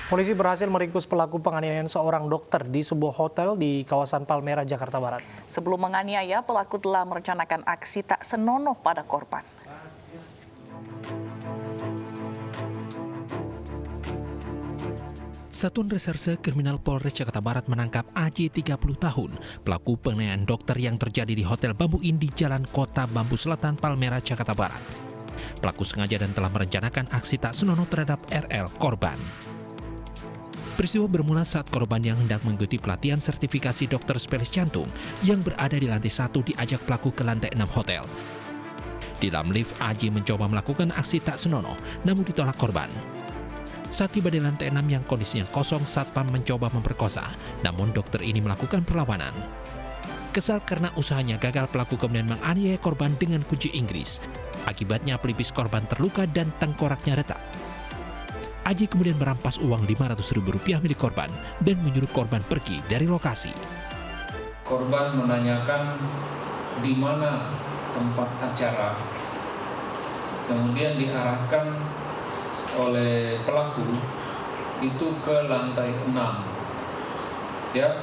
Polisi berhasil meringkus pelaku penganiayaan seorang dokter di sebuah hotel di kawasan Palmerah, Jakarta Barat. Sebelum menganiaya, pelaku telah merencanakan aksi tak senonoh pada korban. Satuan Reserse Kriminal Polres Jakarta Barat menangkap AJ 30 tahun, pelaku penganiayaan dokter yang terjadi di Hotel Bambu Indi, Jalan Kota Bambu Selatan, Palmerah, Jakarta Barat. Pelaku sengaja dan telah merencanakan aksi tak senonoh terhadap RL, korban. Peristiwa bermula saat korban yang hendak mengikuti pelatihan sertifikasi dokter spesialis jantung yang berada di lantai 1 diajak pelaku ke lantai 6 hotel. Di dalam lift, AJ mencoba melakukan aksi tak senonoh, namun ditolak korban. Saat tiba di lantai 6 yang kondisinya kosong, satpam mencoba memperkosa, namun dokter ini melakukan perlawanan. Kesal karena usahanya gagal, pelaku kemudian menganiaya korban dengan kunci Inggris. Akibatnya pelipis korban terluka dan tengkoraknya retak. AJ kemudian merampas uang Rp500.000 milik korban dan menyuruh korban pergi dari lokasi. Korban menanyakan di mana tempat acara, kemudian diarahkan oleh pelaku itu ke lantai 6. Ya,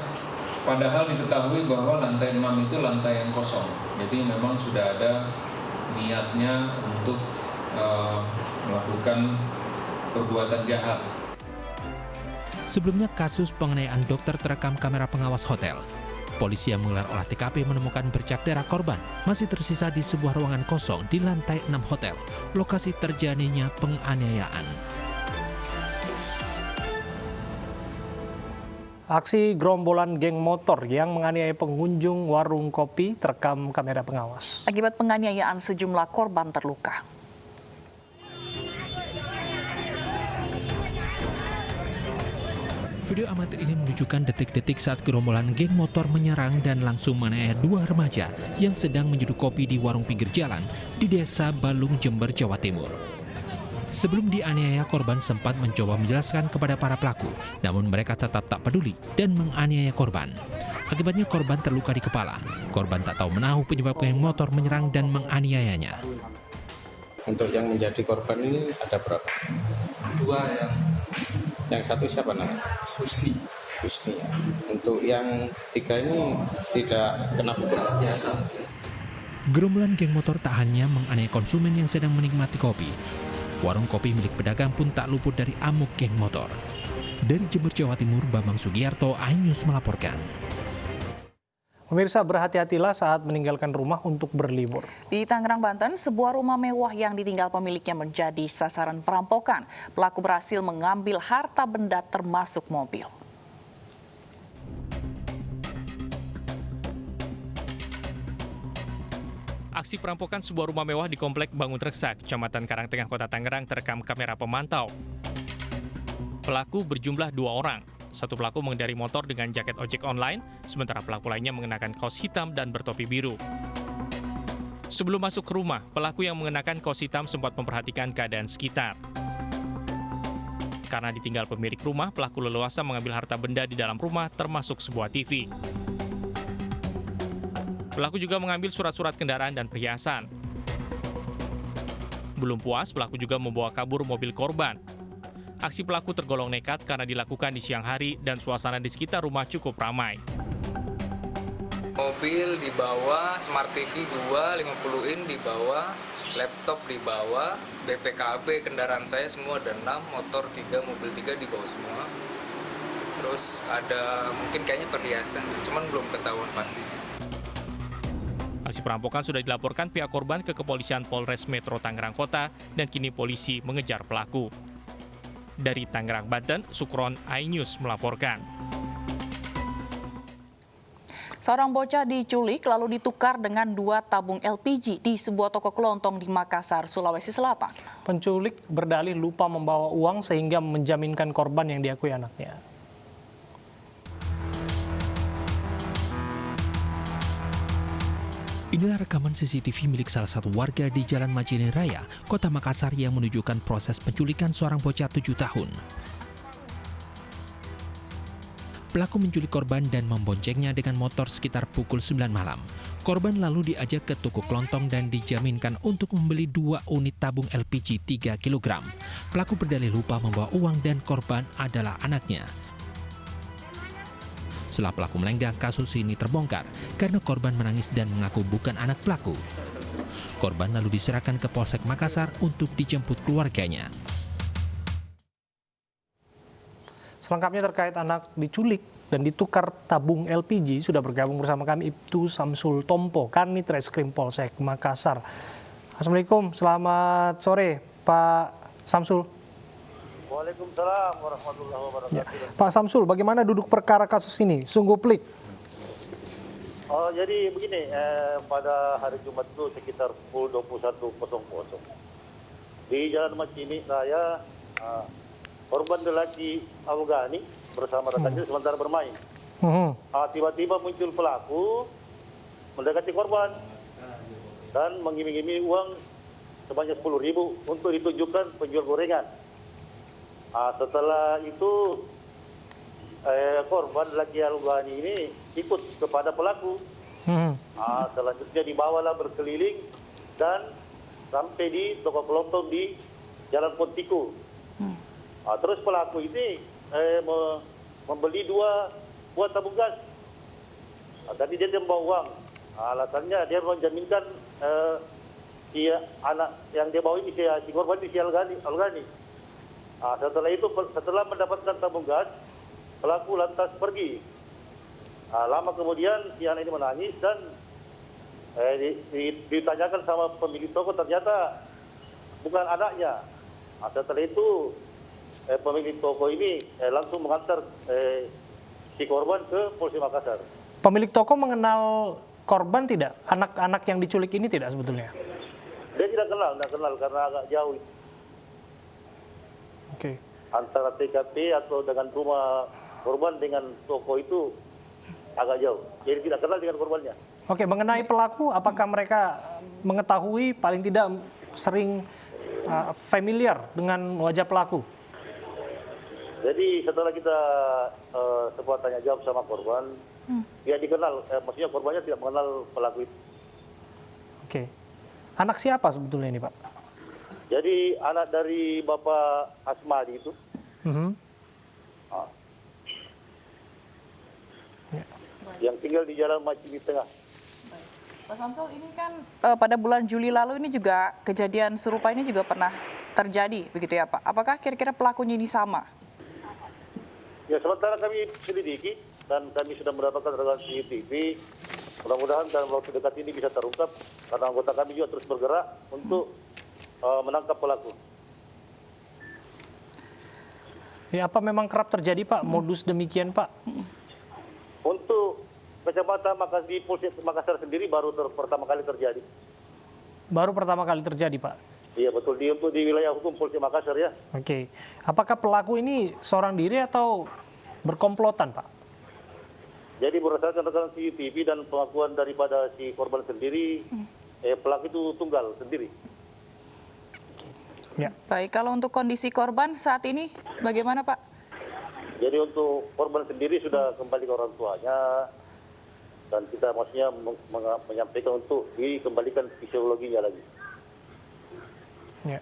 padahal diketahui bahwa lantai 6 itu lantai yang kosong. Jadi memang sudah ada niatnya untuk melakukan perbuatan jahat. Sebelumnya kasus penganiayaan dokter terekam kamera pengawas hotel. Polisi yang menggelar olah TKP menemukan bercak darah korban masih tersisa di sebuah ruangan kosong di lantai 6 hotel, lokasi terjadinya penganiayaan. Aksi gerombolan geng motor yang menganiaya pengunjung warung kopi terekam kamera pengawas. Akibat penganiayaan, sejumlah korban terluka. Video amatir ini menunjukkan detik-detik saat gerombolan geng motor menyerang dan langsung menganiaya dua remaja yang sedang menyeduh kopi di warung pinggir jalan di Desa Balung, Jember, Jawa Timur. Sebelum dianiaya, korban sempat mencoba menjelaskan kepada para pelaku, namun mereka tetap tak peduli dan menganiaya korban. Akibatnya korban terluka di kepala. Korban tak tahu menahu penyebab geng motor menyerang dan menganiayanya. Untuk yang menjadi korban ini ada berapa? 2 yang satu siapa namanya? Husni ya. Untuk yang 3 ini tidak kena pukul. Gerombolan geng motor tak hanya menganiaya konsumen yang sedang menikmati kopi. Warung kopi milik pedagang pun tak luput dari amuk geng motor. Dari Jember, Jawa Timur, Bambang Sugiarto, iNews melaporkan. Pemirsa, berhati-hatilah saat meninggalkan rumah untuk berlibur. Di Tangerang, Banten, sebuah rumah mewah yang ditinggal pemiliknya menjadi sasaran perampokan. Pelaku berhasil mengambil harta benda termasuk mobil. Aksi perampokan sebuah rumah mewah di Komplek Bangun Reksa, Kecamatan Karangtengah, Kota Tangerang terekam kamera pemantau. Pelaku berjumlah 2 orang. Satu pelaku mengendari motor dengan jaket ojek online, sementara pelaku lainnya mengenakan kaos hitam dan bertopi biru. Sebelum masuk ke rumah, pelaku yang mengenakan kaos hitam sempat memperhatikan keadaan sekitar. Karena ditinggal pemilik rumah, pelaku leluasa mengambil harta benda di dalam rumah termasuk sebuah TV. Pelaku juga mengambil surat-surat kendaraan dan perhiasan. Belum puas, pelaku juga membawa kabur mobil korban. Aksi pelaku tergolong nekat karena dilakukan di siang hari dan suasana di sekitar rumah cukup ramai. Mobil dibawa, Smart TV 2, 50 in dibawa, laptop dibawa, BPKB kendaraan saya semua ada 6, motor 3, mobil 3 dibawa semua. Terus ada mungkin kayaknya perhiasan, cuman belum ketahuan pastinya. Aksi perampokan sudah dilaporkan pihak korban ke Kepolisian Polres Metro Tangerang Kota dan kini polisi mengejar pelaku. Dari Tangerang, Banten, Sukron, iNews melaporkan. Seorang bocah diculik lalu ditukar dengan 2 tabung LPG di sebuah toko kelontong di Makassar, Sulawesi Selatan. Penculik berdalih lupa membawa uang sehingga menjaminkan korban yang diakui anaknya. Inilah rekaman CCTV milik salah satu warga di Jalan Majene Raya, Kota Makassar yang menunjukkan proses penculikan seorang bocah 7 tahun. Pelaku menculik korban dan memboncengnya dengan motor sekitar pukul 9 malam. Korban lalu diajak ke toko kelontong dan dijaminkan untuk membeli 2 unit tabung LPG 3 kg. Pelaku berdalih lupa membawa uang dan korban adalah anaknya. Setelah pelaku melenggang, kasus ini terbongkar karena korban menangis dan mengaku bukan anak pelaku. Korban lalu diserahkan ke Polsek Makassar untuk dijemput keluarganya. Selengkapnya terkait anak diculik dan ditukar tabung LPG, sudah bergabung bersama kami Ibtu Samsul Tompo, Kanit Reskrim Polsek Makassar. Assalamualaikum, selamat sore Pak Samsul. Waalaikumsalam warahmatullahi wabarakatuh. Ya. Pak Samsul, bagaimana duduk perkara kasus ini? Sungguh pelik. Oh, jadi begini, pada hari Jumat itu sekitar pukul 21.00 di Jalan Macini Raya, korban lelaki Afgani bersama rekannya sementara bermain. Tiba-tiba muncul pelaku mendekati korban dan mengiming-iming uang sebanyak 10.000 untuk ditunjukkan penjual gorengan. Setelah itu korban lelaki Afgani ini ikut kepada pelaku. Selanjutnya dibawalah berkeliling dan sampai di toko kelontong di Jalan Pontiko. Terus pelaku ini membeli 2 buah tabung gas. Tadi dia membawa uang. Alasannya dia menjaminkan si anak yang dia bawa ini, si korban ini si Afgani. Setelah itu, setelah mendapatkan tabung gas, pelaku lantas pergi. Lama kemudian si anak ini menangis dan ditanyakan sama pemilik toko, ternyata bukan anaknya. Setelah itu pemilik toko ini langsung mengantar si korban ke Polsek Makassar. Pemilik toko mengenal korban tidak? Anak-anak yang diculik ini tidak sebetulnya? Dia tidak kenal karena agak jauh. Oke. Antara TKP atau dengan rumah korban dengan toko itu agak jauh. Jadi tidak kenal dengan korbannya. Oke, mengenai pelaku, apakah mereka mengetahui paling tidak sering familiar dengan wajah pelaku? Jadi setelah kita sempat tanya jawab sama korban, dia dikenal, maksudnya korbannya tidak mengenal pelaku itu. Oke. Anak siapa sebetulnya ini, Pak? Jadi anak dari Bapak Asmadi itu. Yang tinggal di Jalan Macini Tengah. Pak Samsul, ini kan pada bulan Juli lalu ini juga kejadian serupa ini juga pernah terjadi, begitu ya Pak? Apakah kira-kira pelakunya ini sama? Ya, sementara kami selidiki dan kami sudah mendapatkan rekaman CCTV. Mudah-mudahan dalam waktu dekat ini bisa terungkap karena anggota kami juga terus bergerak untuk menangkap pelaku. Ya, apa memang kerap terjadi, Pak, modus demikian, Pak? Untuk Kecamatan Makassar di Polsek Makassar sendiri baru pertama kali terjadi. Baru pertama kali terjadi, Pak? Iya betul, untuk di wilayah hukum Polsek Makassar ya. Oke. Apakah pelaku ini seorang diri atau berkomplotan, Pak? Jadi berdasarkan rekaman CCTV dan pengakuan daripada si korban sendiri, pelaku itu tunggal sendiri. Ya. Baik, kalau untuk kondisi korban saat ini bagaimana, Pak? Jadi untuk korban sendiri sudah kembali ke orang tuanya dan kita maksudnya menyampaikan untuk dikembalikan fisiologinya lagi. Ya.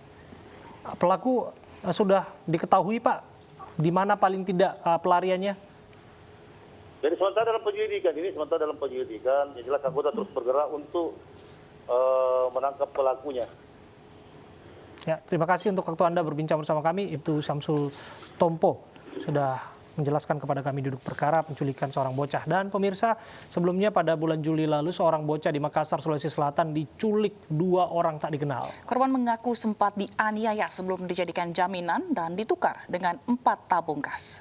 Pelaku sudah diketahui, Pak, di mana paling tidak pelariannya? Jadi sementara dalam penyelidikan, yang jelas anggota terus bergerak untuk menangkap pelakunya. Ya, terima kasih untuk waktu Anda berbincang bersama kami, Ibtu Samsul Tompo. Sudah menjelaskan kepada kami duduk perkara penculikan seorang bocah. Dan pemirsa, sebelumnya pada bulan Juli lalu seorang bocah di Makassar, Sulawesi Selatan diculik 2 orang tak dikenal. Korban mengaku sempat dianiaya sebelum dijadikan jaminan dan ditukar dengan 4 tabung gas.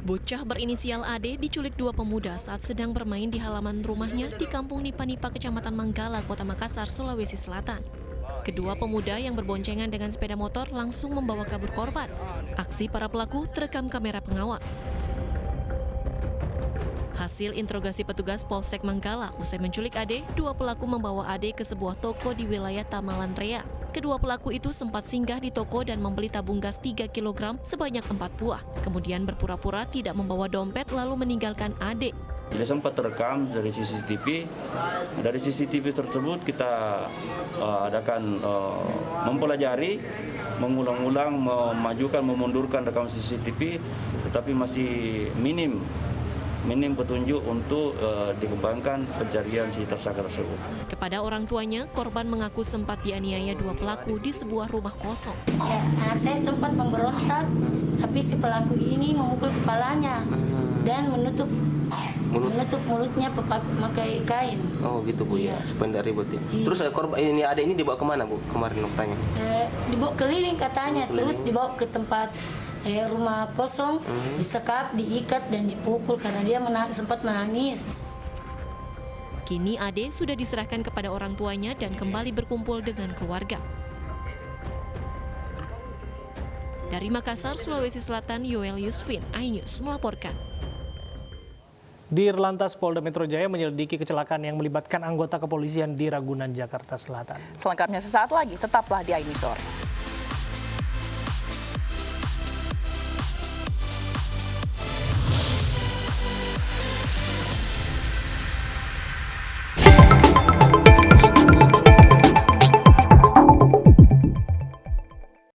Bocah berinisial AD diculik 2 pemuda saat sedang bermain di halaman rumahnya di Kampung Nipa-Nipa, Kecamatan Manggala, Kota Makassar, Sulawesi Selatan. Kedua pemuda yang berboncengan dengan sepeda motor langsung membawa kabur korban. Aksi para pelaku terekam kamera pengawas. Hasil interogasi petugas Polsek Manggala, usai menculik AD, 2 pelaku membawa AD ke sebuah toko di wilayah Tamalan Rea. Kedua pelaku itu sempat singgah di toko dan membeli tabung gas 3 kg sebanyak 4 buah. Kemudian berpura-pura tidak membawa dompet lalu meninggalkan adik. Jadi sempat terekam dari CCTV. Dari CCTV tersebut kita adakan mempelajari, mengulang-ulang, memajukan, memundurkan rekam CCTV, tetapi masih minim petunjuk untuk dikembangkan pencarian si tersangka tersebut. Kepada orang tuanya, korban mengaku sempat dianiaya dua pelaku di sebuah rumah kosong. Ya, anak saya sempat memberontak, tapi si pelaku ini memukul kepalanya dan menutup mulutnya pakai kain. Oh gitu Bu, iya. Supaya tidak ribut ya. Iya. Terus korban ini ada ini dibawa kemana Bu? Kemarin tanya. Dibawa keliling katanya, terus dibawa ke tempat rumah kosong, disekap, diikat dan dipukul karena dia sempat menangis. Kini Ade sudah diserahkan kepada orang tuanya dan kembali berkumpul dengan keluarga. Dari Makassar, Sulawesi Selatan, Yoel Yusfin, iNews melaporkan. Dirlantas Polda Metro Jaya menyelidiki kecelakaan yang melibatkan anggota kepolisian di Ragunan, Jakarta Selatan. Selengkapnya sesaat lagi, tetaplah di iNews Sore.